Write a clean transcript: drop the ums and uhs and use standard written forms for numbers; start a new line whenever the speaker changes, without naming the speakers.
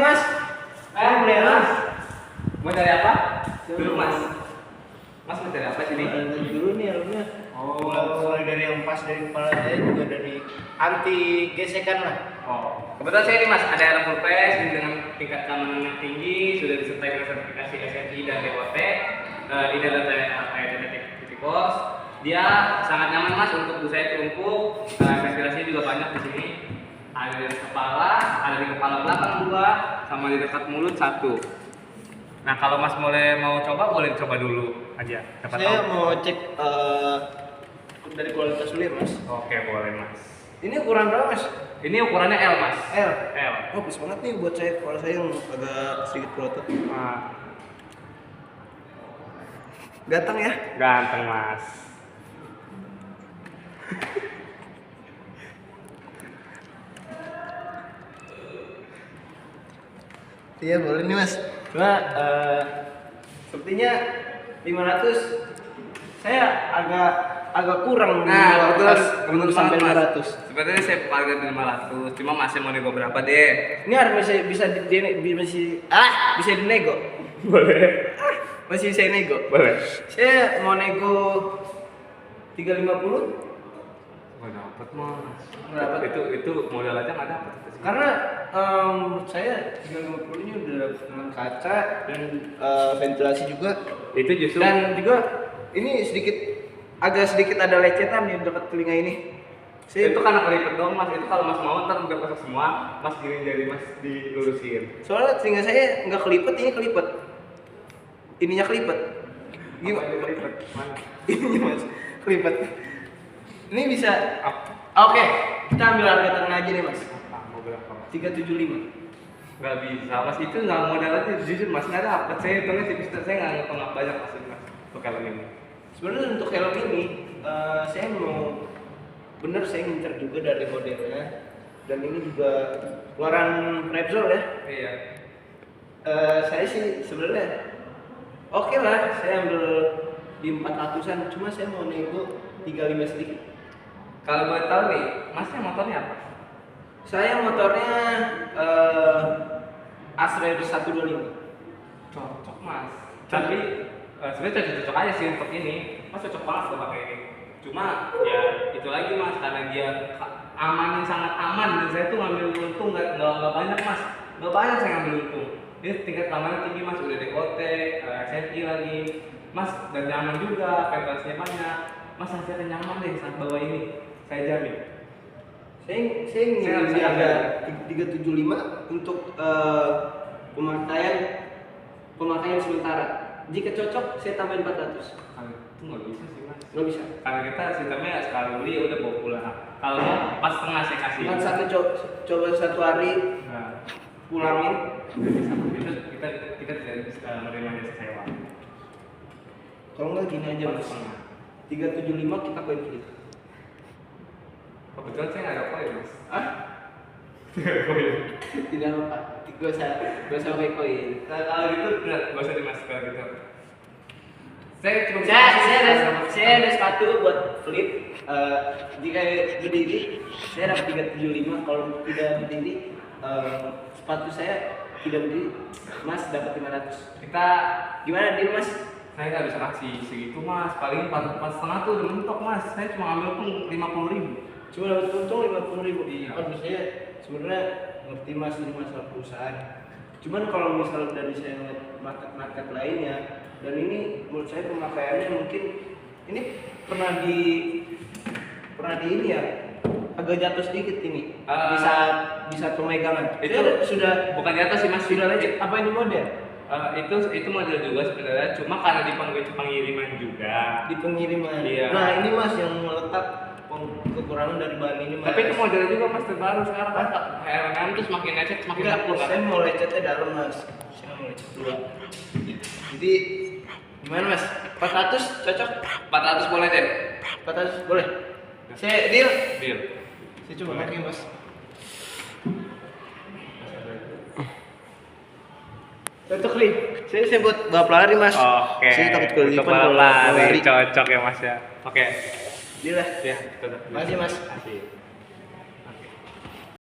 Mas. Boleh mas.
Mau cari apa? Dulu mas. Mas mau cari apa sini?
Dulu nih alurnya.
Oh.
Mulai dari yang pas dari kepala saya juga dari anti gesekan lah.
Oh. Kebetulan saya ini mas ada alat full press dengan tingkat keamanan yang tinggi, sudah disertai dengan sertifikasi SNI dan DOT. Ini adalah Titikos. Dia sangat nyaman mas untuk saya terungkup. Ventilasinya juga banyak di sini. Ada di kepala, ada di kepala belakang 2, sama di dekat mulut 1. Nah kalau mas mau coba boleh coba dulu aja.
Saya mau cek dari kualitas dulu ya mas.
Oke boleh mas.
Ini ukuran berapa mas?
Ini ukurannya L mas.
L.
L.
Oh bagus banget nih buat saya, kalau saya yang agak sedikit berotot. Ganteng ya?
Ganteng mas.
Iya boleh nih mas. Cuma sepertinya 500 saya agak kurang.
Nah
betul sampai 500.
Sebenarnya saya target 500, cuma masih mau nego berapa deh?
Ini harus bisa dinego.
Boleh.
Masih saya nego.
Boleh.
Saya mau nego 350.
Nggak dapet mas.
Nggak dapet.
Itu modal aja nggak dapet.
Karena menurut saya 350 ini udah dengan kaca dan ventilasi juga.
Itu justru.
Dan juga ini agak sedikit ada lecetan di dekat telinga ini.
Itu karena kelipet dong mas. Itu kalau mas mau ntar udah pasang semua, mas gini jadi mas dilurusin.
Soalnya telinga saya nggak kelipet, ini kelipet. Ininya kelipet. Gimana?
Kelipet mana?
Ininya mas kelipet. Ini bisa. Oke, kita ambil harga tengah aja nih mas.
Mau berapa?
375.
Nggak bisa mas, itu nggak modal aja jujur mas, nggak dapet. Saya hitungnya tipis, saya nggak ngitung banyak mas untuk helm ini.
Sebenarnya untuk helm ini saya mau saya ngincer juga dari modelnya, dan ini juga keluaran Repsol ya.
Iya.
Saya sih sebenarnya oke lah, saya ambil di 400-an, cuma saya mau nego 35 sedikit.
Kalau boleh tahu nih, masnya motornya apa?
Saya motornya Astra 125.
Cocok mas. Tapi sebenarnya cocok aja sih untuk ini. Mas cocok banget kalau pakai ini. Cuma ya itu lagi mas, karena dia amannya sangat aman dan saya tuh ngambil untung nggak banyak mas. Nggak banyak saya ngambil untung. Ini tingkat keamanan tinggi mas, udah DOT, SNI lagi. Mas dan nyaman juga, ventilasinya banyak. Mas hasilnya nyaman deh saat bawa ini. Saya jamin.
Saya ingin ada 375 untuk pemakaian sementara. Jika cocok, saya tambahin 400.
Itu nggak bisa sih mas.
Nggak bisa.
Karena kita sistemnya sekali beli udah bawa pulang. Kalau mau pas setengah saya kasih.
Kan coba satu hari
Nah,
pulangin.
kita tidak bisa menerima jasa sewa.
Kalau nggak gini aja mas. 375 kita koin free.
Kebetulan saya nggak ada koin mas.
Ah? Tidak apa. Gue usah pakai koin.
Kalau gitu nggak usah dimasukkan gitu.
Saya ada sepatu buat flip. Jika berdiri saya dapat 375. Kalau tidak berdiri sepatu saya tidak berdiri, mas dapat 500.
Kita
Gimana deal mas?
saya nggak bisa kasih segitu mas. Paling 4,5 tuh udah mentok mas. Saya cuma ambil pun 50.000.
Cuma dapat untung 50.000.
Iya.
Aduh saya sebenarnya ngerti mas ini masalah perusahaan. Cuman kalau misalnya dari saya ngeliat market lainnya, dan ini menurut saya pemakaiannya mungkin ini pernah di ini ya, agak jatuh sedikit ini di saat pemegangan.
Itu
sudah
bukan di atas sih mas.
sudah lecet. Apa ini model?
Itu model juga sebenarnya. Cuma karena di pengiriman juga.
Di pengiriman.
Iya.
Nah ini mas yang meletak kekurangan dari bahan ini mas.
Tapi itu model juga mas terbaru sekarang kan. HRM tuh semakin lecet semakin bagus kan.
Saya mau lecetnya dalam mas. Saya mau lecet dua. Jadi gimana mas? 400 cocok?
400 boleh deh.
400 boleh. Saya deal.
Deal.
Saya coba pakai mas. Cocok nih. Saya buat balap lari mas.
Oke.
Saya takut kelipan
untuk balap lari cocok ya mas ya. Oke.
Deal lah.
Ya, cocok.
Makasih mas.
Makasih.